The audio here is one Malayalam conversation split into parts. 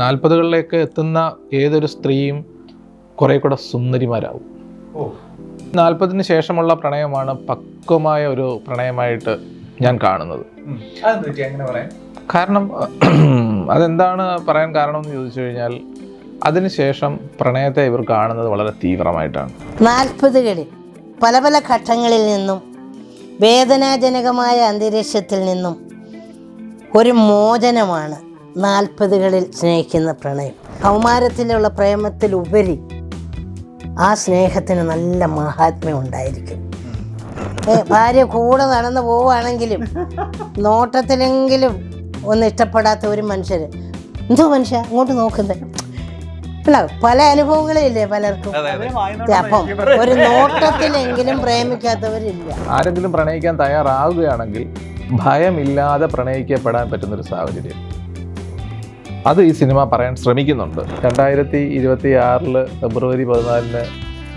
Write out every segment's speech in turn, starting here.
40കളിലേക്ക് എത്തുന്ന ഏതൊരു സ്ത്രീയും കുറെ കൂടെ സുന്ദരിമാരാവും. 40-ന് ശേഷമുള്ള പ്രണയമാണ് പക്വമായ ഒരു പ്രണയമായിട്ട് ഞാൻ കാണുന്നത്. കാരണം അതെന്താണ് പറയാൻ കാരണം എന്ന് ചോദിച്ചു കഴിഞ്ഞാൽ, അതിനുശേഷം പ്രണയത്തെ ഇവർ കാണുന്നത് വളരെ തീവ്രമായിട്ടാണ്. 40കളിൽ പല പല ഘട്ടങ്ങളിൽ നിന്നും വേദനാജനകമായ അന്തരീക്ഷത്തിൽ നിന്നും ഒരു മോചനമാണ് 40കളിൽ സ്നേഹിക്കുന്ന പ്രണയം. കൗമാരത്തിലുള്ള പ്രേമത്തിലുപരി ആ സ്നേഹത്തിന് നല്ല മഹാത്മ്യം ഉണ്ടായിരിക്കും. ഭാര്യ കൂടെ നടന്നു പോവുകയാണെങ്കിലും നോട്ടത്തിലെങ്കിലും ഒന്ന് ഇഷ്ടപ്പെടാത്ത ഒരു മനുഷ്യർ, എന്തോ മനുഷ്യ അങ്ങോട്ട് നോക്കുന്നത്, അല്ല പല അനുഭവങ്ങളും ഇല്ലേ പലർക്കും. അപ്പം ഒരു നോട്ടത്തിലെങ്കിലും പ്രേമിക്കാത്തവരില്ല. ആരെങ്കിലും പ്രണയിക്കാൻ തയ്യാറാവുകയാണെങ്കിൽ ഭയമില്ലാതെ പ്രണയിക്കപ്പെടാൻ പറ്റുന്നൊരു സാഹചര്യം അത് ഈ സിനിമ പറയാൻ ശ്രമിക്കുന്നുണ്ട്. 2026 ഫെബ്രുവരി 14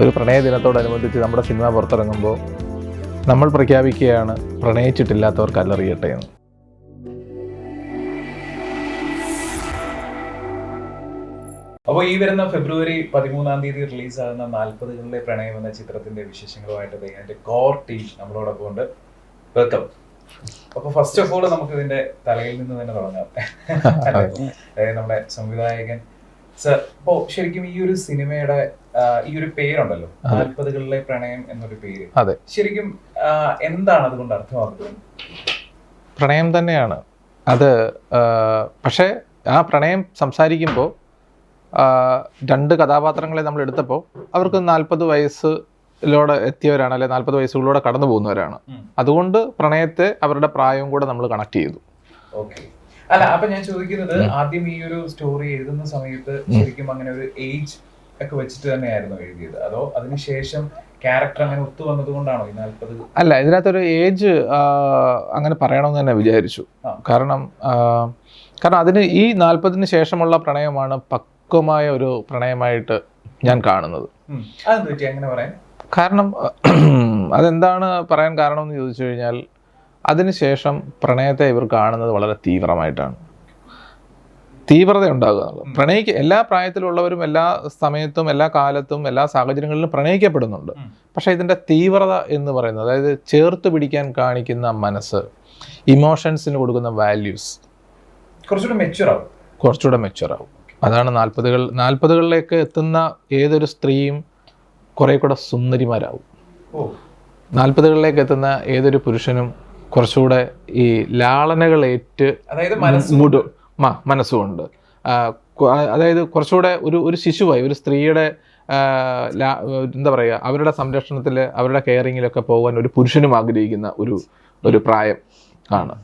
ഒരു പ്രണയ ദിനത്തോടനുബന്ധിച്ച് നമ്മുടെ സിനിമ പുറത്തിറങ്ങുമ്പോൾ നമ്മൾ പ്രഖ്യാപിക്കുകയാണ് പ്രണയിച്ചിട്ടില്ലാത്തവർക്ക് അല്ലറിയട്ടെ എന്ന്. അപ്പോൾ ഈ വരുന്ന ഫെബ്രുവരി 13 റിലീസാകുന്ന 40കളിലെ പ്രണയം എന്ന ചിത്രത്തിന്റെ വിശേഷങ്ങളുമായിട്ട് അതിന്റെ കോർ ടീം നമ്മളോടൊപ്പം ഉണ്ട്. വെൽക്കം. അപ്പൊ ഫസ്റ്റ് ഓഫ് ഓൾ നമുക്ക് ഇതിന്റെ തലയിൽ നിന്ന് തന്നെ തുടങ്ങാം. അതായത് നമ്മുടെ സംവിധായകൻ സർ, ഇപ്പോ ശരിക്കും ഈ ഒരു സിനിമയുടെ ഈ ഒരു പേരുണ്ടല്ലോ, 40കളിലെ പ്രണയം എന്നൊരു പേര്, അതെ, ശരിക്കും എന്താണ് അതുകൊണ്ട് അർത്ഥമാക്കുന്നത്? പ്രണയം തന്നെയാണ് അത്. പക്ഷേ ആ പ്രണയം സംസാരിക്കുമ്പോൾ രണ്ട് കഥാപാത്രങ്ങളെ നമ്മൾ എടുത്തപ്പോൾ അവർക്ക് 40 വയസ്സിലൂടെ എത്തിയവരാണ്, അല്ലെ 40 വയസ്സുകളിലൂടെ കടന്നു പോകുന്നവരാണ്. അതുകൊണ്ട് പ്രണയത്തെ അവരുടെ പ്രായവും കൂടെ നമ്മൾ കണക്ട് ചെയ്തു. ഓക്കെ. അല്ല, അപ്പൊ ഞാൻ ചോദിക്കുന്നത്, ആദ്യം ഈ ഒരു സ്റ്റോറി എഴുതുന്ന സമയത്ത് ശരിക്കും അങ്ങനെ ഒരു ഏജ് ഒക്കെ വെച്ചിട്ട് തന്നെയായിരുന്നു എഴുതിയത്, അതോ അതിനുശേഷം ക്യാരക്ടർ അങ്ങനെ ഒത്തു വന്നത് കൊണ്ടാണോ ഈ 40? അല്ല, ഇതിനകത്തൊരു ഏജ് അങ്ങനെ പറയണമെന്ന് തന്നെ വിചാരിച്ചു. കാരണം അതിന് ഈ 40-ന് ശേഷമുള്ള പ്രണയമാണ് പക്വമായ ഒരു പ്രണയമായിട്ട് ഞാൻ കാണുന്നത്. അങ്ങനെ പറയാൻ കാരണം അതെന്താണ് പറയാൻ കാരണം എന്ന് ചോദിച്ചു കഴിഞ്ഞാൽ, അതിനുശേഷം പ്രണയത്തെ ഇവർ കാണുന്നത് വളരെ തീവ്രമായിട്ടാണ്. തീവ്രത ഉണ്ടാകുക എന്നുള്ളത്. എല്ലാ പ്രായത്തിലുള്ളവരും എല്ലാ സമയത്തും എല്ലാ കാലത്തും എല്ലാ സാഹചര്യങ്ങളിലും പ്രണയിക്കപ്പെടുന്നുണ്ട്. പക്ഷെ ഇതിൻ്റെ തീവ്രത എന്ന് പറയുന്നത്, അതായത് ചേർത്ത് പിടിക്കാൻ കാണിക്കുന്ന മനസ്സ്, ഇമോഷൻസിന് കൊടുക്കുന്ന വാല്യൂസ് കുറച്ചുകൂടെ മെച്യൂർ ആവും. അതാണ് 40കളിലേക്ക് എത്തുന്ന ഏതൊരു സ്ത്രീയും കുറെ കൂടെ സുന്ദരിമാരാവും. 40കളിലേക്ക് എത്തുന്ന ഏതൊരു പുരുഷനും കുറച്ചുകൂടെ ഈ ലാളനകളേറ്റ് മനസ്സുകൊണ്ട്, അതായത് കുറച്ചുകൂടെ ഒരു ശിശുവായി, ഒരു സ്ത്രീയുടെ എന്താ പറയുക, അവരുടെ സംരക്ഷണത്തിൽ അവരുടെ കെയറിങ്ങിലൊക്കെ പോകാൻ ഒരു പുരുഷനും ആഗ്രഹിക്കുന്ന ഒരു പ്രായം ആണ്.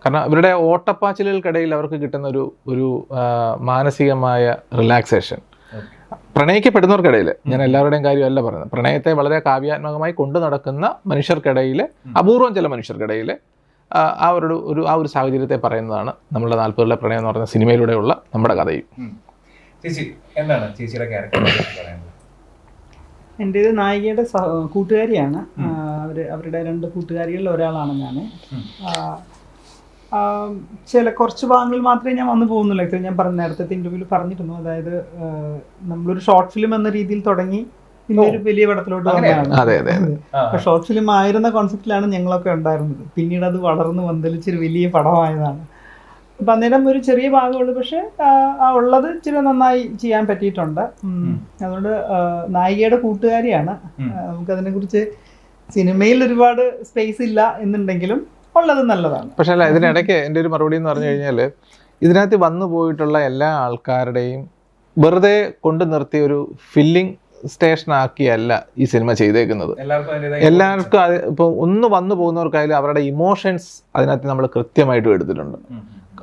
കാരണം ഇവരുടെ ഓട്ടപ്പാച്ചിലുകൾക്കിടയിൽ അവർക്ക് കിട്ടുന്ന ഒരു മാനസികമായ റിലാക്സേഷൻ, പ്രണയിക്കപ്പെടുന്നവർക്കിടയിൽ, ഞാൻ എല്ലാവരുടെയും കാര്യമല്ല പറയുന്നത്, പ്രണയത്തെ വളരെ കാവ്യാത്മകമായി കൊണ്ടു നടക്കുന്ന മനുഷ്യർക്കിടയിൽ, അപൂർവം ചില മനുഷ്യർക്കിടയിൽ ആ ഒരു സാഹചര്യത്തെ പറയുന്നതാണ് നമ്മളുടെ 40കളിലെ പ്രണയം എന്ന് പറയുന്ന സിനിമയിലൂടെയുള്ള നമ്മുടെ കഥയും. ചേച്ചി, എന്താണ് ചേച്ചിയുടെ ക്യാരക്ടർ പറയുന്നത്? എൻ്റേത് നായികയുടെ കൂട്ടുകാരിയാണ്. അവരുടെ 2 കൂട്ടുകാരികളിൽ ഒരാളാണ് ഞാൻ. കുറച്ച് ഭാഗങ്ങളിൽ മാത്രമേ ഞാൻ വന്നു പോകുന്നുള്ളൂ. ആക്ച്വലി ഞാൻ നേരത്തെ ഇൻ്റർവ്യൂവിൽ പറഞ്ഞിരുന്നു, അതായത് നമ്മളൊരു ഷോർട്ട് ഫിലിം എന്ന രീതിയിൽ തുടങ്ങി പിന്നെ ഒരു വലിയ പടത്തിലോട്ട് വന്നതാണ്. ഷോർട്ട് ഫിലിം ആയിരുന്ന കോൺസെപ്റ്റിലാണ് ഞങ്ങളൊക്കെ ഉണ്ടായിരുന്നത്. പിന്നീട് അത് വളർന്ന് വന്തലിച്ചൊരു വലിയ പടമായതാണ്. അപ്പം അന്നേരം ഒരു ചെറിയ ഭാഗമുള്ളൂ, പക്ഷെ ഉള്ളത് ഇച്ചിരി നന്നായി ചെയ്യാൻ പറ്റിയിട്ടുണ്ട്. അതുകൊണ്ട് നായികയുടെ കൂട്ടുകാരിയാണ്. നമുക്കതിനെക്കുറിച്ച് സിനിമയിൽ ഒരുപാട് സ്പേസ് ഇല്ല എന്നുണ്ടെങ്കിലും ഉള്ളത് നല്ലതാണ്. പക്ഷേ അല്ല, ഇതിനിടയ്ക്ക് എൻ്റെ ഒരു മറുപടി എന്ന് പറഞ്ഞു കഴിഞ്ഞാൽ, ഇതിനകത്ത് വന്നു പോയിട്ടുള്ള എല്ലാ ആൾക്കാരുടെയും വെറുതെ കൊണ്ടു നിർത്തിയ ഒരു ഫില്ലിംഗ് സ്റ്റേഷനാക്കിയല്ല ഈ സിനിമ ചെയ്തേക്കുന്നത്. എല്ലാവർക്കും ഇപ്പോൾ ഒന്ന് വന്നു പോകുന്നവർക്കായാലും അവരുടെ ഇമോഷൻസ് അതിനകത്ത് നമ്മൾ കൃത്യമായിട്ടും എടുത്തിട്ടുണ്ട്.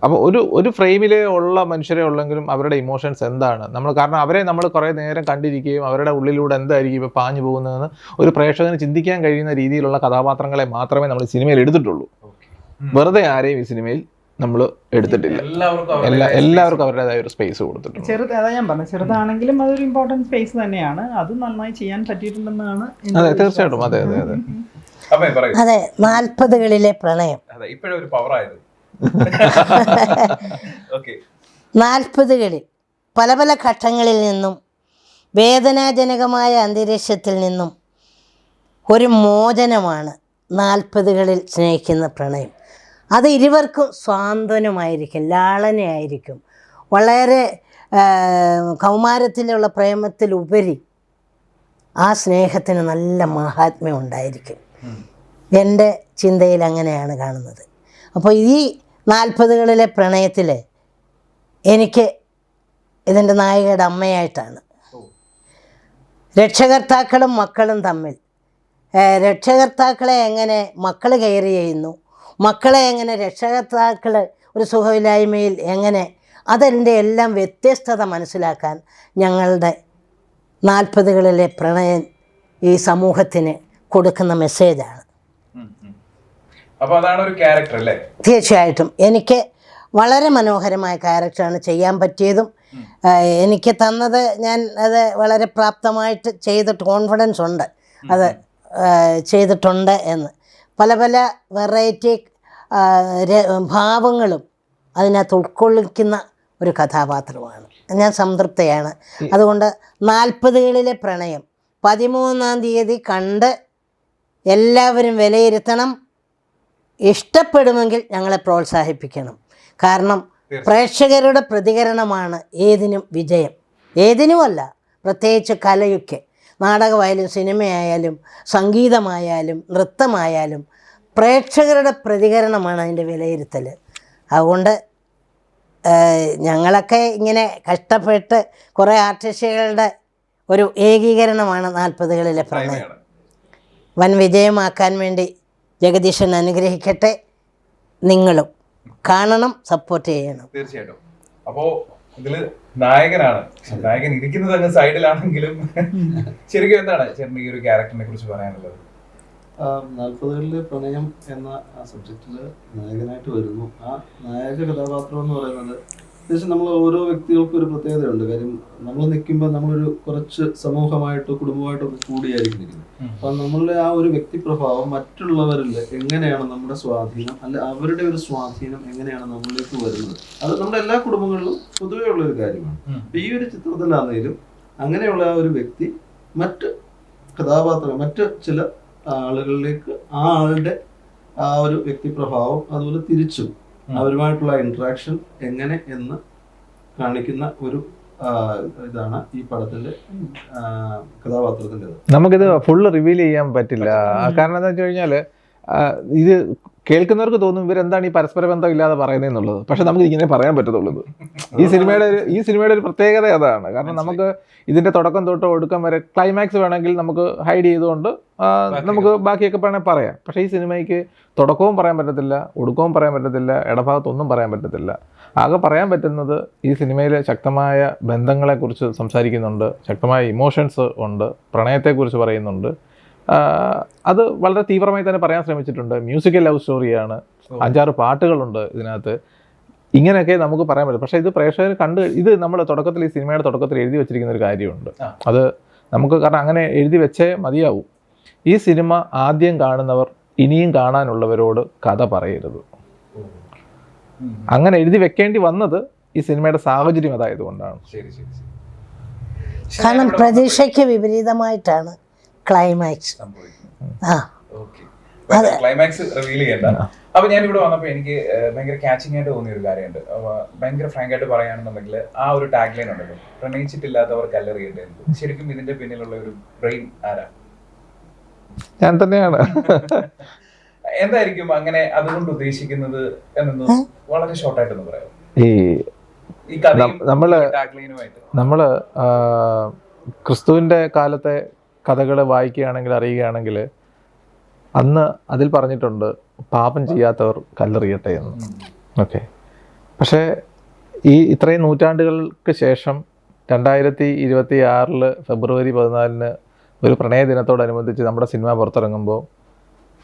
അപ്പോൾ ഒരു ഫ്രെയിമിലെ ഉള്ള മനുഷ്യരെ ഉള്ളെങ്കിലും അവരുടെ ഇമോഷൻസ് എന്താണ് കാരണം അവരെ നമ്മൾ കുറേ നേരം കണ്ടിരിക്കുകയും അവരുടെ ഉള്ളിലൂടെ എന്തായിരിക്കും ഇപ്പോൾ പാഞ്ഞു പോകുന്നതെന്ന് ഒരു പ്രേക്ഷകന് ചിന്തിക്കാൻ കഴിയുന്ന രീതിയിലുള്ള കഥാപാത്രങ്ങളെ മാത്രമേ നമ്മൾ സിനിമയിൽ എടുത്തിട്ടുള്ളൂ. വെറുതെ ആരെയും ഈ സിനിമയിൽ നമ്മൾ എടുത്തിട്ടില്ല. എല്ലാവർക്കും അവരുടേതായ ഒരു സ്പേസ് കൊടുത്തിട്ടുണ്ട്. അതാ ഞാൻ പറഞ്ഞു, ചെറുതാണെങ്കിലും അതൊരു ഇമ്പോർട്ടൻറ്റ് സ്പേസ് തന്നെയാണ്. അത് നന്നായി ചെയ്യാൻ പറ്റിയിട്ടുണ്ടെന്നാണ്. അതെ, തീർച്ചയായിട്ടും. അതെ 40കളിലെ പ്രണയം ഇപ്പോഴൊരു പവറായത്. 40കളിൽ പല പല ഘട്ടങ്ങളിൽ നിന്നും വേദനാജനകമായ അന്തരീക്ഷത്തിൽ നിന്നും ഒരു മോചനമാണ് 40കളിൽ സ്നേഹിക്കുന്ന പ്രണയം. അത് ഇരുവർക്കും സ്വാന്തനമായിരിക്കും, ലാളനയായിരിക്കും. വളരെ കൗമാരത്തിലുള്ള പ്രേമത്തിലുപരി ആ സ്നേഹത്തിന് നല്ല മഹാത്മ്യം ഉണ്ടായിരിക്കും. എൻ്റെ ചിന്തയിൽ അങ്ങനെയാണ് കാണുന്നത്. അപ്പോൾ ഈ 40കളിലെ പ്രണയത്തിൽ എനിക്ക് ഇതിൻ്റെ നായികയുടെ അമ്മയായിട്ടാണ്. രക്ഷകർത്താക്കളും മക്കളും തമ്മിൽ രക്ഷകർത്താക്കളെ എങ്ങനെ മക്കൾ കെയർ ചെയ്യുന്നു, മക്കളെ എങ്ങനെ രക്ഷകർത്താക്കൾ ഒരു സുഖമില്ലായ്മയിൽ എങ്ങനെ, അതിൻ്റെ എല്ലാം വ്യത്യസ്തത മനസ്സിലാക്കാൻ ഞങ്ങളുടെ 40കളിലെ പ്രണയം ഈ സമൂഹത്തിന് കൊടുക്കുന്ന മെസ്സേജാണ്. അപ്പോൾ അതാണ് ഒരു ക്യാരക്ടർ അല്ലേ? തീർച്ചയായിട്ടും എനിക്ക് വളരെ മനോഹരമായ ക്യാരക്ടറാണ് ചെയ്യാൻ പറ്റിയതും. എനിക്ക് തന്നത് ഞാൻ അത് വളരെ പ്രാപ്തമായിട്ട് ചെയ്തിട്ട് കോൺഫിഡൻസ് ഉണ്ട് അത് ചെയ്തിട്ടുണ്ട് എന്ന്. പല പല വെറൈറ്റി ഭാവങ്ങളും അതിനകത്ത് ഉൾക്കൊള്ളിക്കുന്ന ഒരു കഥാപാത്രമാണ്. ഞാൻ സംതൃപ്തയാണ്. അതുകൊണ്ട് 40കളിലെ പ്രണയം 13-ാം തീയതി കണ്ട് എല്ലാവരും വിലയിരുത്തണം. ഇഷ്ടപ്പെടുമെങ്കിൽ ഞങ്ങളെ പ്രോത്സാഹിപ്പിക്കണം. കാരണം പ്രേക്ഷകരുടെ പ്രതികരണമാണ് ഏതിനും വിജയം. ഏതിനുമല്ല, പ്രത്യേകിച്ച് കലയൊക്കെ, നാടകമായാലും സിനിമയായാലും സംഗീതമായാലും നൃത്തമായാലും പ്രേക്ഷകരുടെ പ്രതികരണമാണ് അതിൻ്റെ വിലയിരുത്തൽ. അതുകൊണ്ട് ഞങ്ങളൊക്കെ ഇങ്ങനെ കഷ്ടപ്പെട്ട് കുറേ ആർട്ടിസ്റ്റുകളുടെ ഒരു ഏകീകരണമാണ് 40കളിലെ പ്രണയം. വൻ വിജയമാക്കാൻ വേണ്ടി ജഗദീശൻ അനുഗ്രഹിക്കട്ടെ. നിങ്ങളും കാണണം, സപ്പോർട്ട് ചെയ്യണം. തീർച്ചയായിട്ടും. അപ്പോ ഇതില് നായകനാണ്, നായകൻ ഇരിക്കുന്നത് അങ്ങ് സൈഡിലാണെങ്കിലും ശരിക്കും എന്താണ് ചേട്ടൻ ഈ ഒരു ക്യാരക്ടറിനെ കുറിച്ച് പറയാനുള്ളത്? 40കളിലെ പ്രണയം എന്ന ആ സബ്ജക്റ്റിൽ നായകനായിട്ട് വരുന്നു. ആ നായക കഥാപാത്രം എന്ന് പറയുന്നത് അത്യാവശ്യം നമ്മൾ ഓരോ വ്യക്തികൾക്കും ഒരു പ്രത്യേകതയുണ്ട്. കാര്യം നമ്മൾ നിൽക്കുമ്പോൾ നമ്മളൊരു കുറച്ച് സമൂഹമായിട്ടോ കുടുംബമായിട്ടോ ഒക്കെ കൂടിയായിരിക്കും നിൽക്കുന്നത്. അപ്പം നമ്മളുടെ ആ ഒരു വ്യക്തിപ്രഭാവം മറ്റുള്ളവരിൽ എങ്ങനെയാണ് നമ്മുടെ സ്വാധീനം, അല്ല അവരുടെ ഒരു സ്വാധീനം എങ്ങനെയാണ് നമ്മളിലേക്ക് വരുന്നത്, അത് നമ്മുടെ എല്ലാ കുടുംബങ്ങളിലും പൊതുവേ ഉള്ളൊരു കാര്യമാണ്. അപ്പം ഈ ഒരു ചിത്രത്തിലാണെങ്കിലും അങ്ങനെയുള്ള ആ ഒരു വ്യക്തി മറ്റ് കഥാപാത്രം മറ്റ് ചില ആളുകളിലേക്ക് ആ ആളുടെ ആ ഒരു വ്യക്തിപ്രഭാവം അതുപോലെ തിരിച്ചും അവരുമായിട്ടുള്ള ഇന്ററാക്ഷൻ എങ്ങനെ എന്ന് കാണിക്കുന്ന ഒരു ഇതാണ് ഈ പടത്തിന്റെ കഥാപാത്രത്തിൻ്റെത്. നമുക്കിത് ഫുള്ള് റിവീൽ ചെയ്യാൻ പറ്റില്ല. കാരണം എന്താ വെച്ച് കഴിഞ്ഞാല് ഇത് കേൾക്കുന്നവർക്ക് തോന്നും ഇവരെന്താണ് ഈ പരസ്പര ബന്ധം ഇല്ലാതെ പറയുന്നതെന്നുള്ളത്. പക്ഷെ നമുക്ക് ഇങ്ങനെ പറയാൻ പറ്റത്തുള്ളൂ. ഈ സിനിമയുടെ ഒരു പ്രത്യേകത അതാണ്. കാരണം നമുക്ക് ഇതിന്റെ തുടക്കം തൊട്ട് ഒടുക്കം വരെ ക്ലൈമാക്സ് വേണമെങ്കിൽ നമുക്ക് ഹൈഡ് ചെയ്തുകൊണ്ട് നമുക്ക് ബാക്കിയൊക്കെ വേണമെങ്കിൽ പറയാം. പക്ഷേ ഈ സിനിമയ്ക്ക് തുടക്കവും പറയാൻ പറ്റത്തില്ല, ഒടുക്കവും പറയാൻ പറ്റത്തില്ല, ഇടഭാഗത്തൊന്നും പറയാൻ പറ്റത്തില്ല. ആകെ പറയാൻ പറ്റുന്നത് ഈ സിനിമയിൽ ശക്തമായ ബന്ധങ്ങളെക്കുറിച്ച് സംസാരിക്കുന്നുണ്ട്, ശക്തമായ ഇമോഷൻസ് ഉണ്ട്, പ്രണയത്തെക്കുറിച്ച് പറയുന്നുണ്ട്. അത് വളരെ തീവ്രമായി തന്നെ പറയാൻ ശ്രമിച്ചിട്ടുണ്ട്. മ്യൂസിക്കൽ ലവ് സ്റ്റോറിയാണ്, 5-6 പാട്ടുകളുണ്ട് ഇതിനകത്ത്. ഇങ്ങനെയൊക്കെ നമുക്ക് പറയാൻ പറ്റും. പക്ഷേ ഇത് പ്രേക്ഷകർ കണ്ട് ഇത് നമ്മൾ തുടക്കത്തിൽ ഈ സിനിമയുടെ തുടക്കത്തിൽ എഴുതി വെച്ചിരിക്കുന്ന ഒരു കാര്യമുണ്ട്. അത് നമുക്ക് കാരണം അങ്ങനെ എഴുതി വെച്ചേ മതിയാവും. ഈ സിനിമ ആദ്യം കാണുന്നവർ ഇനിയും കാണാനുള്ളവരോട് കഥ പറയരുത്. അങ്ങനെ എഴുതി വെക്കേണ്ടി വന്നത് ഈ സിനിമയുടെ സാഹചര്യം അതായതുകൊണ്ടാണ്. കാരണം പ്രതീക്ഷയ്ക്ക് വിപരീതമായിട്ടാണ് ക്ലൈമാക്സ്. ക്ലൈമാക്സ് റിവീൽ ചെയ്യണ്ട. അപ്പൊ ഞാൻ ഇവിടെ വന്നപ്പോ എനിക്ക് ഭയങ്കര ക്യാച്ചിങ് ആയിട്ട് തോന്നിയ ഒരു കാര്യമുണ്ട്. ഭയങ്കര ഫ്രാങ്ക് ആയിട്ട് പറയുകയാണെന്നുണ്ടെങ്കിൽ ആ ഒരു ടാഗ് ലൈൻ ഉണ്ടല്ലോ, പ്രണയിച്ചിട്ടില്ലാത്തവർ കല്ലെറിയട്ടെ. ശരിക്കും ഇതിന്റെ പിന്നിലുള്ള ഒരു ബ്രെയിൻ ആരാ? ഞാൻ തന്നെയാണ്. എന്തായിരിക്കും അങ്ങനെ അതുകൊണ്ട് ഉദ്ദേശിക്കുന്നത് എന്നൊന്ന് വളരെ ഷോർട്ടായിട്ടൊന്ന് പറയാം. നമ്മള് ക്രിസ്തുവിന്റെ കാലത്തെ കഥകൾ വായിക്കുകയാണെങ്കിൽ അറിയുകയാണെങ്കിൽ അന്ന് അതിൽ പറഞ്ഞിട്ടുണ്ട് പാപം ചെയ്യാത്തവർ കല്ലെറിയട്ടെ എന്ന്. ഓക്കെ, പക്ഷേ ഈ ഇത്രയും നൂറ്റാണ്ടുകൾക്ക് ശേഷം 2026 ഫെബ്രുവരി 14 ഒരു പ്രണയ ദിനത്തോടനുബന്ധിച്ച് നമ്മുടെ സിനിമ പുറത്തിറങ്ങുമ്പോൾ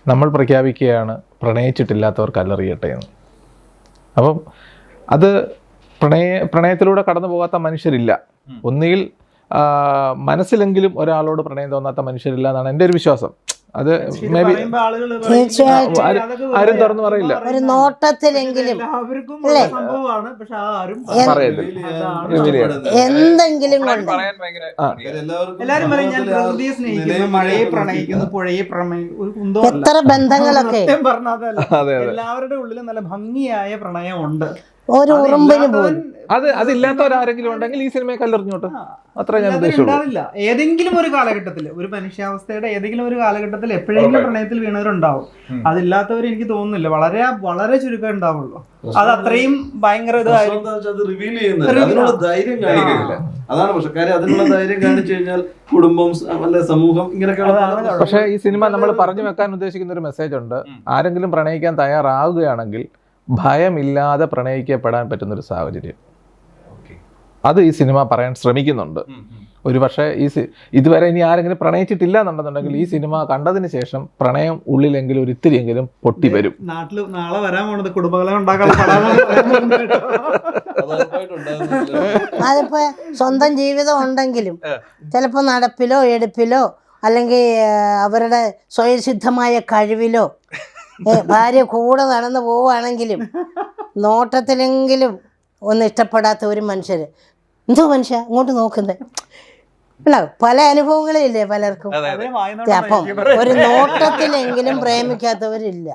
നമ്മൾ പ്രഖ്യാപിക്കുകയാണ് പ്രണയിച്ചിട്ടില്ലാത്തവർ കല്ലെറിയട്ടെ എന്ന്. അപ്പം അത് പ്രണയത്തിലൂടെ കടന്നു പോകാത്ത മനുഷ്യരില്ല. ഒന്നുകിൽ മനസ്സിലെങ്കിലും ഒരാളോട് പ്രണയം തോന്നാത്ത മനുഷ്യരില്ല എന്നാണ് എൻ്റെ ഒരു വിശ്വാസം. അത് ഇത് മേ ബി പറയുമ്പോ ആളുകള് തീർച്ചയായിട്ടും. ആരും തുറന്നു പറയില്ല. ഒരു നോട്ടത്തിലെങ്കിലും എല്ലാവർക്കും അല്ലേ? സംഭവമാണ്, പക്ഷെ ആരും എന്തെങ്കിലും കൊണ്ട് പറയാൻ ഭയങ്കര എല്ലാരും പറയും ഞാൻ പ്രകൃതിയെ സ്നേഹിക്കുന്നു, മഴയെ പ്രണയിക്കുന്നു, പുഴയെ പ്രണയിക്കുന്നു, ഒരു കുന്തവും അല്ല. എത്ര ബന്ധങ്ങളൊക്കെ സത്യം പറഞ്ഞാൽ അതല്ല. അതെ അതെ. എല്ലാവരുടെ ഉള്ളിലും നല്ല ഭംഗിയായ പ്രണയം ഉണ്ട്. ഒരു ഉറുമ്പിന് പോലും അതില്ലാത്തവരാരെങ്കിലും ഉണ്ടെങ്കിൽ ഈ സിനിമയെ കല്ലെറിഞ്ഞോട്ടെ, അത്ര ഞാൻ ഉദ്ദേശിച്ചുള്ളൂ. ഉണ്ടാവില്ല. ഏതെങ്കിലും ഒരു കാലഘട്ടത്തിൽ, ഒരു മനുഷ്യാവസ്ഥയുടെ ഏതെങ്കിലും ഒരു കാലഘട്ടത്തിൽ എപ്പോഴെങ്കിലും പ്രണയത്തിൽ വീണവരുണ്ടാവും. അതില്ലാത്തവർ എനിക്ക് തോന്നുന്നില്ല, വളരെ വളരെ ചുരുക്കം ഉണ്ടാവുള്ളൂ. അത് അത്രയും ഭയങ്കര ഇതായിരിക്കും. അത് റിവീൽ ചെയ്യുന്നില്ല, അതിനുള്ള ധൈര്യം കാണിക്കുന്നില്ല. അതാണ് പക്ഷെ കാര്യം. അതിനുള്ള ധൈര്യം കാണിച്ചു കഴിഞ്ഞാൽ കുടുംബം അല്ലെ സമൂഹം ഇങ്ങനെയൊക്കെയുള്ള. പക്ഷേ ഈ സിനിമ നമ്മൾ പറഞ്ഞു വെക്കാൻ ഉദ്ദേശിക്കുന്ന ഒരു മെസ്സേജ് ഉണ്ട്. ആരെങ്കിലും പ്രണയിക്കാൻ തയ്യാറാവുകയാണെങ്കിൽ ഭയമില്ലാതെ പ്രണയിക്കപ്പെടാൻ പറ്റുന്നൊരു സാഹചര്യം, അത് ഈ സിനിമ പറയാൻ ശ്രമിക്കുന്നുണ്ട്. ഒരു പക്ഷേ ഇതുവരെ ഇനി ആരെങ്കിലും പ്രണയിച്ചിട്ടില്ല എന്നുണ്ടെന്നുണ്ടെങ്കിൽ ഈ സിനിമ കണ്ടതിന് ശേഷം പ്രണയം ഉള്ളിലെങ്കിലും ഒരു ഇത്തിരിയെങ്കിലും പൊട്ടി വരും. നാട്ടില് നാളെ വരാൻ പോണത് കുടുംബകലം ഉണ്ടാക്കാനുള്ള അതിപ്പോ സ്വന്തം ജീവിതം ഉണ്ടെങ്കിലും ചിലപ്പോ നടപ്പിലോ എടുപ്പിലോ അല്ലെങ്കിൽ അവരുടെ സ്വയസിദ്ധമായ കഴിവിലോ ഭാര്യ കൂടെ നടന്നു പോവുകയാണെങ്കിലും നോട്ടത്തിലെങ്കിലും ഒന്നും ഇഷ്ടപ്പെടാത്ത ഒരു മനുഷ്യര് എന്തോ മനുഷ്യ ഇങ്ങോട്ട് നോക്കുന്നത് പല അനുഭവങ്ങളില്ലേ പലർക്കും. അപ്പം ഒരു നോട്ടത്തിലെങ്കിലും പ്രേമിക്കാത്തവരില്ല.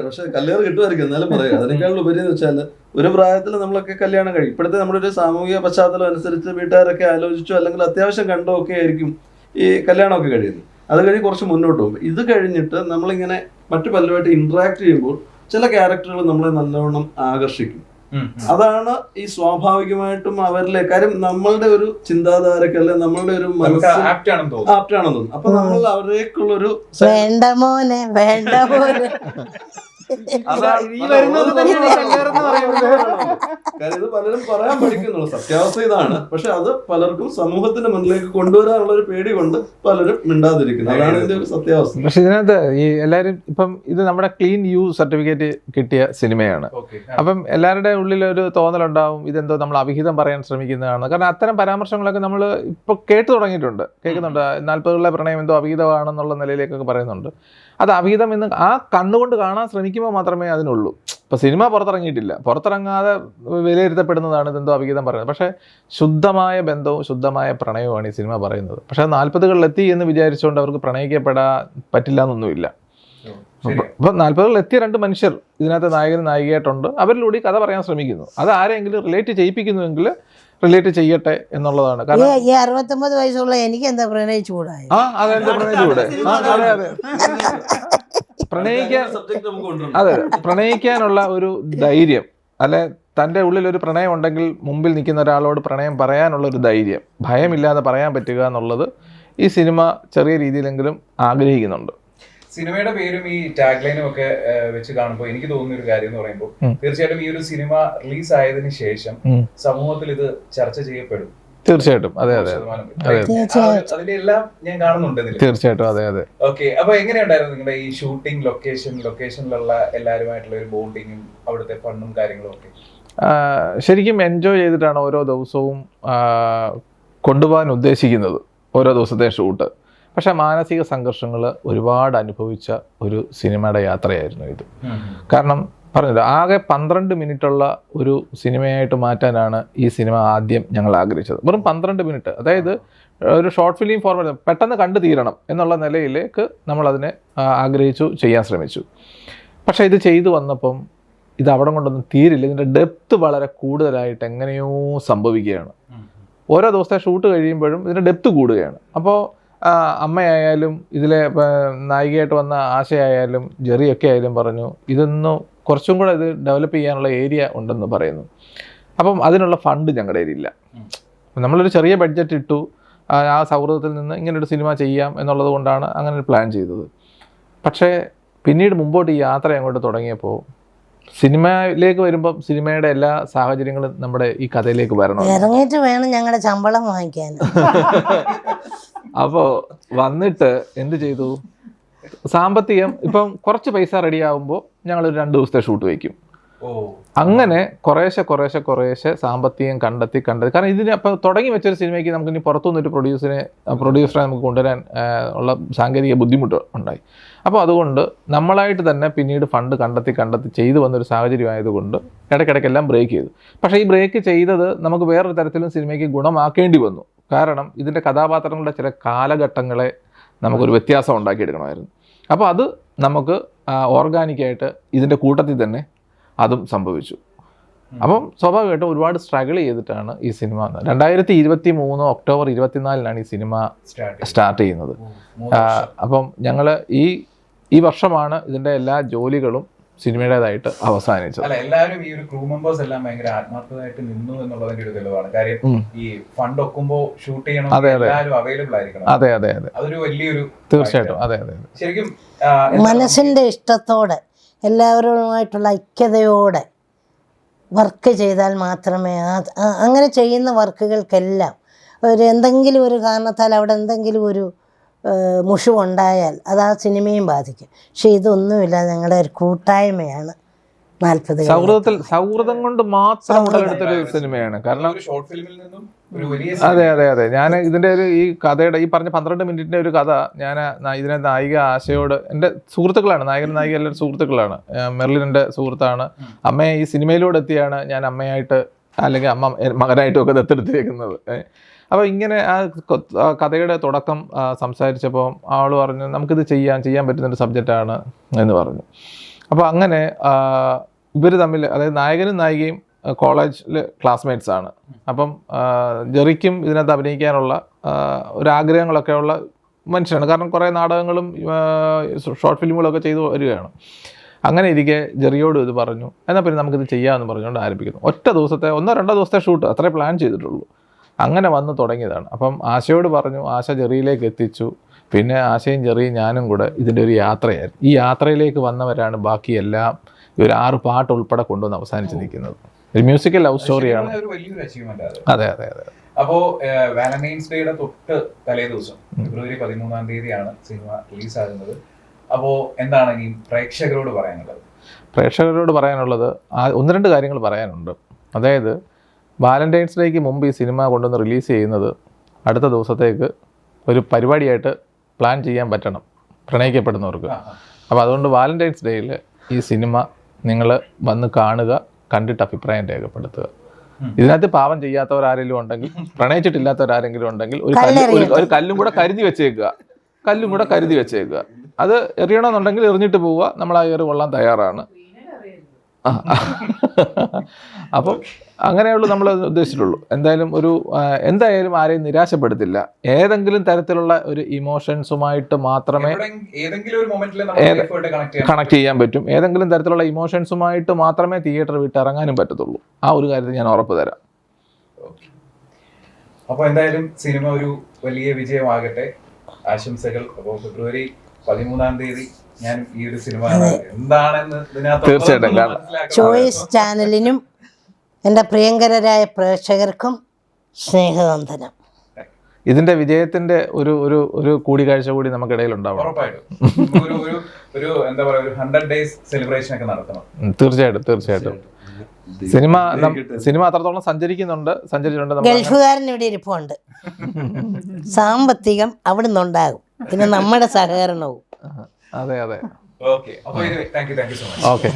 പക്ഷെ കല്യാണം കിട്ടുമായിരിക്കും, എന്നാലും പറയാം. അതിനേക്കാളും ഉപരി എന്ന് വെച്ചാൽ ഒരു പ്രായത്തിൽ നമ്മളൊക്കെ കല്യാണം കഴിയും. ഇപ്പോഴത്തെ നമ്മുടെ ഒരു സാമൂഹിക പശ്ചാത്തലം അനുസരിച്ച് വീട്ടുകാരൊക്കെ ആലോചിച്ചോ അല്ലെങ്കിൽ അത്യാവശ്യം കണ്ടോ ഒക്കെ ആയിരിക്കും ഈ കല്യാണമൊക്കെ കഴിയുന്നത്. അത് കഴിഞ്ഞ് കുറച്ച് മുന്നോട്ട് പോകും. ഇത് കഴിഞ്ഞിട്ട് നമ്മളിങ്ങനെ മറ്റു പലരുമായിട്ട് ഇന്ററാക്ട് ചെയ്യുമ്പോൾ ചില ക്യാരക്ടറുകൾ നമ്മളെ നല്ലവണ്ണം ആകർഷിക്കും. അതാണ് ഈ സ്വാഭാവികമായിട്ടും അവരിലെ കാര്യം. നമ്മളുടെ ഒരു ചിന്താധാരക്കല്ല, നമ്മളുടെ ഒരു മനസ്സ് ആപ്റ്റാണെന്ന് തോന്നുന്നു. അപ്പൊ നമ്മൾ അവരേക്കുള്ളൊരു വേണ്ട മോനെ വേണ്ട മോനെ ഇത് പലരും പറയാൻ പഠിക്കുന്നുള്ളൂ. സത്യാവസ്ഥ ഇതാണ്. പക്ഷെ അത് പലർക്കും സമൂഹത്തിന്റെ മുന്നിലേക്ക് കൊണ്ടുവരാനുള്ള ഒരു പേടി കൊണ്ട് പലരും മിണ്ടാതിരിക്കുന്നു. അതാണ് ഇതിന്റെ ഒരു സത്യാവസ്ഥ. പക്ഷെ ഇതിനകത്ത് ഈ എല്ലാവരും ഇപ്പം ഇത് നമ്മുടെ ക്ലീൻ യു സർട്ടിഫിക്കറ്റ് കിട്ടിയ സിനിമയാണ്. അപ്പം എല്ലാവരുടെ ഉള്ളിലൊരു തോന്നലുണ്ടാവും ഇതെന്തോ നമ്മൾ അവിഹിതം പറയാൻ ശ്രമിക്കുന്നതാണ്. കാരണം അത്തരം പരാമർശങ്ങളൊക്കെ നമ്മൾ ഇപ്പോൾ കേൾക്കുന്നുണ്ട്. 40കളിലെ പ്രണയം എന്തോ അവിഹിതമാണെന്നുള്ള നിലയിലേക്കൊക്കെ പറയുന്നുണ്ട്. അത് അവിഹിതം എന്ന് ആ കണ്ണുകൊണ്ട് കാണാൻ ശ്രമിക്കുമ്പോൾ മാത്രമേ അതിനുള്ളൂ. ഇപ്പോൾ സിനിമ പുറത്തിറങ്ങാതെ വിലയിരുത്തപ്പെടുന്നതാണ് ഇതെന്തോ അവിഹിതം പറയുന്നത്. പക്ഷേ ശുദ്ധമായ ബന്ധവും ശുദ്ധമായ പ്രണയവുമാണ് ഈ സിനിമ പറയുന്നത്. പക്ഷേ 40കളിലെത്തി എന്ന് വിചാരിച്ചുകൊണ്ട് അവർക്ക് പ്രണയിക്കപ്പെടാൻ പറ്റില്ല എന്നൊന്നുമില്ല. അപ്പോൾ 40കളിലെത്തിയ 2 മനുഷ്യർ ഇതിനകത്ത് നായകനും നായികയായിട്ടുണ്ട്. അവരിലൂടെ കഥ പറയാൻ ശ്രമിക്കുന്നു. അത് ആരെങ്കിലും റിലേറ്റ് ചെയ്യിപ്പിക്കുന്നുവെങ്കിൽ റിലേറ്റ് ചെയ്യട്ടെ എന്നുള്ളതാണ്. കാരണം ഈ 69 വയസ്സുള്ള എനിക്ക് എന്താ പ്രണയിച്ചുകൂടായി? പ്രണയിക്കാനുള്ള ഒരു ധൈര്യം, അല്ലെ തൻ്റെ ഉള്ളിൽ ഒരു പ്രണയം ഉണ്ടെങ്കിൽ മുമ്പിൽ നിൽക്കുന്ന ഒരാളോട് പ്രണയം പറയാനുള്ള ഒരു ധൈര്യം, ഭയമില്ലാതെ പറയാൻ പറ്റുക എന്നുള്ളത് ഈ സിനിമ ചെറിയ രീതിയിലെങ്കിലും ആഗ്രഹിക്കുന്നുണ്ട്. സിനിമയുടെ പേരും ഈ ടാഗ് ലൈനും ഒക്കെ വെച്ച് കാണുമ്പോൾ എനിക്ക് തോന്നുന്ന ഒരു കാര്യം എന്ന് പറയുമ്പോൾ തീർച്ചയായിട്ടും ഈ ഒരു സിനിമ റിലീസ് ആയതിനു ശേഷം സമൂഹത്തിൽ ഇത് ചർച്ച ചെയ്യപ്പെടും. തീർച്ചയായിട്ടും അതെ. അതിന്റെ എല്ലാം ഞാൻ കാണുന്നുണ്ട് ഇതിൽ. തീർച്ചയായിട്ടും അതെ. ഓക്കെ, അപ്പൊ എങ്ങനെയുണ്ടായിരുന്നു നിങ്ങളുടെ ഈ ഷൂട്ടിംഗ് ലൊക്കേഷനിലുള്ള എല്ലാവരുമായിട്ടുള്ള ഒരു ബോണ്ടിങ്ങും അവിടുത്തെ ഫണ്ണും കാര്യങ്ങളും ഒക്കെ? ശരിക്കും എൻജോയ് ചെയ്തിട്ടാണ് ഓരോ ദിവസവും കൊണ്ടുപോകാൻ ഉദ്ദേശിക്കുന്നത്, ഓരോ ദിവസത്തെ ഷൂട്ട്. പക്ഷെ മാനസിക സംഘർഷങ്ങൾ ഒരുപാട് അനുഭവിച്ച ഒരു സിനിമയുടെ യാത്രയായിരുന്നു ഇത്. കാരണം പറഞ്ഞത് ആകെ 12 മിനിറ്റുള്ള ഒരു സിനിമയായിട്ട് മാറ്റാനാണ് ഈ സിനിമ ആദ്യം ഞങ്ങൾ ആഗ്രഹിച്ചത്. വെറും 12 മിനിറ്റ്, അതായത് ഒരു ഷോർട്ട് ഫിലിം ഫോർമാറ്റ് പെട്ടെന്ന് കണ്ടു തീരണം എന്നുള്ള നിലയിലേക്ക് നമ്മളതിനെ ആഗ്രഹിച്ചു, ചെയ്യാൻ ശ്രമിച്ചു. പക്ഷേ ഇത് ചെയ്തു വന്നപ്പം ഇത് അവിടെ കൊണ്ടൊന്നും തീരില്ല. ഇതിൻ്റെ ഡെപ്ത് വളരെ കൂടുതലായിട്ട് എങ്ങനെയോ സംഭവിക്കുകയാണ്. ഓരോ ദിവസത്തെ ഷൂട്ട് കഴിയുമ്പോഴും ഇതിൻ്റെ ഡെപ്ത് കൂടുകയാണ്. അപ്പോൾ അമ്മയായാലും ഇതിലെ നായികയായിട്ട് വന്ന ആശയായാലും ജെറിയൊക്കെ ആയാലും പറഞ്ഞു ഇതൊന്നും കുറച്ചും കൂടെ ഇത് ഡെവലപ്പ് ചെയ്യാനുള്ള ഏരിയ ഉണ്ടെന്ന് പറയുന്നു. അപ്പം അതിനുള്ള ഫണ്ട് ഞങ്ങളുടെ കയ്യിലില്ല. നമ്മളൊരു ചെറിയ ബഡ്ജറ്റ് ഇട്ടു, ആ സൗഹൃദത്തിൽ നിന്ന് ഇങ്ങനൊരു സിനിമ ചെയ്യാം എന്നുള്ളത് കൊണ്ടാണ് അങ്ങനെ ഒരു പ്ലാൻ ചെയ്തത്. പക്ഷേ പിന്നീട് മുമ്പോട്ട് ഈ യാത്ര അങ്ങോട്ട് തുടങ്ങിയപ്പോൾ സിനിമയിലേക്ക് വരുമ്പം സിനിമയുടെ എല്ലാ സാഹചര്യങ്ങളും നമ്മുടെ ഈ കഥയിലേക്ക് വരണം. ഇറങ്ങിയിട്ട് വേണം ഞങ്ങളുടെ ശമ്പളം വാങ്ങിക്കാൻ. അപ്പോൾ വന്നിട്ട് എന്ത് ചെയ്തു, സാമ്പത്തികം ഇപ്പം കുറച്ച് പൈസ റെഡി ആകുമ്പോൾ ഞങ്ങളൊരു 2 ദിവസത്തെ ഷൂട്ട് വയ്ക്കും. അങ്ങനെ കുറേശ്ശെ സാമ്പത്തികം കണ്ടെത്തി കാരണം ഇതിന് അപ്പോൾ തുടങ്ങി വെച്ചൊരു സിനിമയ്ക്ക് നമുക്ക് ഇനി പുറത്തുനിന്നൊരു പ്രൊഡ്യൂസറെ നമുക്ക് കൊണ്ടുവരാൻ ഉള്ള സാങ്കേതിക ബുദ്ധിമുട്ട് ഉണ്ടായി. അപ്പോൾ അതുകൊണ്ട് നമ്മളായിട്ട് തന്നെ പിന്നീട് ഫണ്ട് കണ്ടെത്തി ചെയ്തു വന്നൊരു സാഹചര്യം ആയതുകൊണ്ട് ഇടയ്ക്കിടയ്ക്കെല്ലാം ബ്രേക്ക് ചെയ്തു. പക്ഷേ ഈ ബ്രേക്ക് ചെയ്തത് നമുക്ക് വേറൊരു തരത്തിലും സിനിമയ്ക്ക് ഗുണമാക്കേണ്ടി വന്നു. കാരണം ഇതിൻ്റെ കഥാപാത്രങ്ങളുടെ ചില കാലഘട്ടങ്ങളെ നമുക്കൊരു വ്യത്യാസം ഉണ്ടാക്കിയെടുക്കണമായിരുന്നു. അപ്പോൾ അത് നമുക്ക് ഓർഗാനിക്കായിട്ട് ഇതിൻ്റെ കൂട്ടത്തിൽ തന്നെ അതും സംഭവിച്ചു. അപ്പം സ്വാഭാവികമായിട്ടും ഒരുപാട് സ്ട്രഗിൾ ചെയ്തിട്ടാണ് ഈ സിനിമ 2023 ഒക്ടോബർ 24 ഈ സിനിമ സ്റ്റാർട്ട് ചെയ്യുന്നത്. അപ്പം ഞങ്ങൾ ഈ വർഷമാണ് ഇതിൻ്റെ എല്ലാ ജോലികളും സിനിമയുടേതായിട്ട് അവസാനിച്ചത്. അല്ല, എല്ലാവരും ഈ ഒരു ക്രൂ മെമ്പേഴ്സ് എല്ലാം ഭയങ്കര ആത്മാർത്ഥമായിട്ട് നിന്നു എന്നുള്ളതിന്റെ ഒരു തെളിവാണ്. കാര്യം ഈ ഫണ്ട് ഒക്കുമ്പോ ഷൂട്ട് ചെയ്യണം, എല്ലാവരും അവൈലബിൾ ആയിരിക്കണം. അതെ, അതൊരു വലിയൊരു തീർച്ചയായിട്ടും. അതെ ശരിക്കും മനസ്സിന്റെ ഇഷ്ടത്തോടെ എല്ലാവരുമായിട്ടുള്ള ഐക്യതയോടെ വർക്ക് ചെയ്താൽ മാത്രമേ അങ്ങനെ ചെയ്യുന്ന വർക്കുകൾക്കെല്ലാം എന്തെങ്കിലും ഒരു കാരണത്താൽ അവിടെ എന്തെങ്കിലും ഒരു മുഷിവുണ്ടായാൽ അത് ആ സിനിമയും ബാധിക്കും. പക്ഷെ ഇതൊന്നുമില്ല, ഞങ്ങളുടെ ഒരു കൂട്ടായ്മയാണ് 40 സൗഹൃദം കൊണ്ട് മാത്രം ഉടലെടുത്തൊരു സിനിമയാണ്. കാരണം ഷോർട്ട് ഫിലിമിൽ നിന്നും ഒരു വലിയ അതെ ഞാൻ ഇതിൻ്റെ ഈ കഥയുടെ ഈ പറഞ്ഞ 12 മിനിറ്റിൻ്റെ ഒരു കഥ ഞാൻ ഇതിനെ നായിക ആശയോട്, എൻ്റെ സുഹൃത്തുക്കളാണ്, നായിക എല്ലാവരും സുഹൃത്തുക്കളാണ്. മെർലിൻ എൻ്റെ സുഹൃത്താണ്. അമ്മയെ ഈ സിനിമയിലൂടെ എത്തിയാണ് ഞാൻ അമ്മയായിട്ട് അല്ലെങ്കിൽ മകനായിട്ടും ഒക്കെ ദത്തെടുത്തിരിക്കുന്നത്. അപ്പോൾ ഇങ്ങനെ ആ കഥയുടെ തുടക്കം സംസാരിച്ചപ്പോൾ ആൾ പറഞ്ഞു നമുക്കിത് ചെയ്യാൻ പറ്റുന്നൊരു സബ്ജക്റ്റാണ് എന്ന് പറഞ്ഞു. അപ്പോൾ അങ്ങനെ ഇവർ തമ്മിൽ, അതായത് നായകനും നായികയും കോളേജിൽ ക്ലാസ്മേറ്റ്സ് ആണ്. അപ്പം ജെറിക്കും ഇതിനകത്ത് അഭിനയിക്കാനുള്ള ഒരാഗ്രഹങ്ങളൊക്കെ ഉള്ള മനുഷ്യനാണ്. കാരണം കുറേ നാടകങ്ങളും ഷോർട്ട് ഫിലിമുകളൊക്കെ ചെയ്തു വരികയാണ്. അങ്ങനെ ഇരിക്കെ ജെറിയോട് ഇത് പറഞ്ഞു, എന്നാൽ പിന്നെ നമുക്കിത് ചെയ്യാമെന്ന് പറഞ്ഞുകൊണ്ട് ആരംഭിക്കുന്നു. ഒറ്റ ദിവസത്തെ 1-2 ദിവസത്തെ ഷൂട്ട് അത്രേ പ്ലാൻ ചെയ്തിട്ടുള്ളൂ. അങ്ങനെ വന്ന് തുടങ്ങിയതാണ്. അപ്പം ആശയോട് പറഞ്ഞു, ആശ ജെറിയിലേക്ക് എത്തിച്ചു. പിന്നെ ആശയും ജെറിയും ഞാനും കൂടെ ഇതിൻ്റെ ഒരു യാത്രയായിരുന്നു. ഈ യാത്രയിലേക്ക് വന്നവരാണ് ബാക്കിയെല്ലാം ഒരു 6 പാട്ട് ഉൾപ്പെടെ കൊണ്ടുവന്ന് അവസാനിച്ച് നിൽക്കുന്നത്. ഒരു മ്യൂസിക്കൽ ലവ് സ്റ്റോറിയാണ്. അതെ. അപ്പോ വാലന്റൈൻസ് ഡേയുടെ തൊട്ട് തലേ ദിവസം ഫെബ്രുവരി 13 സിനിമ റിലീസ് ആകുന്നത്. അപ്പോ എന്താണ് ഇനി പ്രേക്ഷകരോട് പറയാനുള്ളത്? പ്രേക്ഷകരോട് പറയാനുള്ളത് 1-2 കാര്യങ്ങൾ പറയാനുണ്ട്. അതായത് വാലന്റൈൻസ് ഡേക്ക് മുമ്പ് ഈ സിനിമ കൊണ്ടുവന്ന് റിലീസ് ചെയ്യുന്നത് അടുത്ത ദിവസത്തേക്ക് ഒരു പരിപാടിയായിട്ട് പ്ലാൻ ചെയ്യാൻ പറ്റണം പ്രണയിക്കപ്പെടുന്നവർക്ക്. അപ്പോൾ അതുകൊണ്ട് വാലന്റൈൻസ് ഡേയിൽ ഈ സിനിമ നിങ്ങൾ വന്ന് കാണുക, കണ്ടിട്ട് അഭിപ്രായം രേഖപ്പെടുത്തുക. ഇതിനകത്ത് പാവം ചെയ്യാത്തവരാരെങ്കിലും ഉണ്ടെങ്കിൽ, പ്രണയിച്ചിട്ടില്ലാത്തവരാരെങ്കിലും ഉണ്ടെങ്കിൽ ഒരു കല്ലും കൂടെ കരുതി വെച്ചേക്കുക. അത് എറിയണമെന്നുണ്ടെങ്കിൽ എറിഞ്ഞിട്ട് പോവുക, നമ്മൾ ആ ഏറ് കൊള്ളാൻ തയ്യാറാണ്. അപ്പം അങ്ങനെയുള്ളൂ നമ്മൾ ഉദ്ദേശിച്ചിട്ടുള്ളൂ. എന്തായാലും ആരെയും നിരാശപ്പെടുത്തില്ല. ഏതെങ്കിലും തരത്തിലുള്ള ഒരു ഇമോഷൻസുമായിട്ട് മാത്രമേ കണക്ട് ചെയ്യാൻ പറ്റും. ഏതെങ്കിലും തരത്തിലുള്ള ഇമോഷൻസുമായിട്ട് മാത്രമേ തിയേറ്റർ വിട്ട് ഇറങ്ങാനും പറ്റത്തുള്ളൂ. ആ ഒരു കാര്യത്തിൽ ഞാൻ ഉറപ്പ് തരാം. അപ്പോൾ എന്തായാലും സിനിമ ഒരു വലിയ വിജയമാകട്ടെ, ആശംസകൾ. അപ്പോൾ ഫെബ്രുവരി 13 ഞാൻ ഈ ഒരു സിനിമ എന്താണെന്ന് തീർച്ചയായിട്ടും ചോയ്സ് ചാനലിനും എൻ്റെ പ്രിയങ്കരായ പ്രേക്ഷകർക്കും സ്നേഹവന്ദനം. ഇതിന്റെ വിജയത്തിന്റെ ഒരു കൂടിക്കാഴ്ച കൂടി നമുക്കിടയിൽ ഉണ്ടാവണം. ഉറപ്പായിട്ടും ഒരു എന്താ പറയുക, ഒരു 100 days സെലിബ്രേഷൻ ഒക്കെ നടത്തണം. തീർച്ചയായിട്ടും. സിനിമ അത്രത്തോളം സഞ്ചരിച്ചിട്ടുണ്ട്. ഗൾഫുകാരൻ ഇവിടെ ഇരിപ്പുണ്ട്. സാമ്പത്തികം അവിടെ നിന്നുണ്ടാകും, പിന്നെ നമ്മുടെ സഹകരണവും. അതെ. ഓക്കെ, അപ്പോൾ thank you so much. Okay.